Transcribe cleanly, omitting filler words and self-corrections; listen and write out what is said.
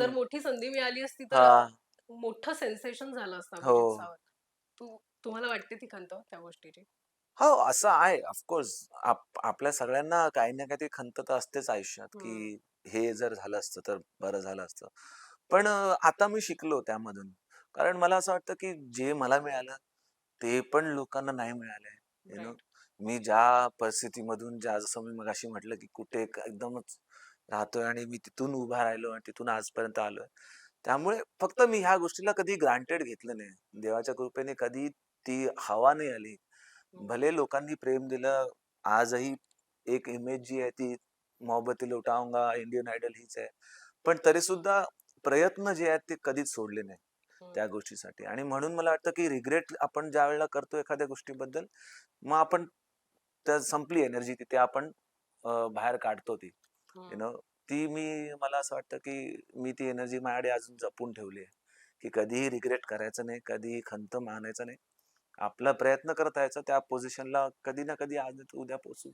जर हं. मोठी संधी मिळाली असती तर हां. मोठं सेन्सेशन झालं असतं हो. अभिजित सावंत. तुम्हाला वाटते ती खंत त्या गोष्टीची? हो, असं आहे ऑफकोर्स. आपल्या सगळ्यांना काही ना काहीतरी खंत तर असतेच आयुष्यात, हं. की हे जर झालं असतं तर बरं झालं असतं. पण आता मी शिकलो त्यामधून. कारण मला असं वाटतं, की जे मला मिळालं, ते पण लोकांना नाही मिळालंय. You know right. मी ज्या परिस्थितीमधून जसं मी मगाशी म्हटलं, की कुठे एकदमच राहतोय आणि मी तिथून उभा राहिलो आणि तिथून आजपर्यंत आलोय. त्यामुळे फक्त मी ह्या गोष्टीला कधी ग्रांटेड घेतलं नाही. देवाच्या कृपेने कधी ती हवा नाही आली. हं. भले लोकांनी प्रेम दिलं, आजही एक इमेज जी आहे ती मोहब्बतें लौटाऊंगा, इंडियन आयडल हीच आहे. पण तरीसुद्धा प्रयत्न जे आहेत ते कधीच सोडले नाही हं. त्या गोष्टीसाठी आणि म्हणून मला वाटतं, की रिग्रेट आपण ज्यावेळेला करतो एखाद्या गोष्टीबद्दल, मग आपण त्या संपली एनर्जी तिथे आपण बाहेर काढतो ती. यू हं. नो ती मला असं वाटतं, की मी ती एनर्जी माझ्याकडे अजून जपून ठेवली आहे, की कधीही रिग्रेट करायचं नाही, कधीही खंत मानायचं नाही. आपला प्रयत्न करत राहायचा त्या पोझिशनला कधी ना कधी आज नाही तर उद्या पोहोचू.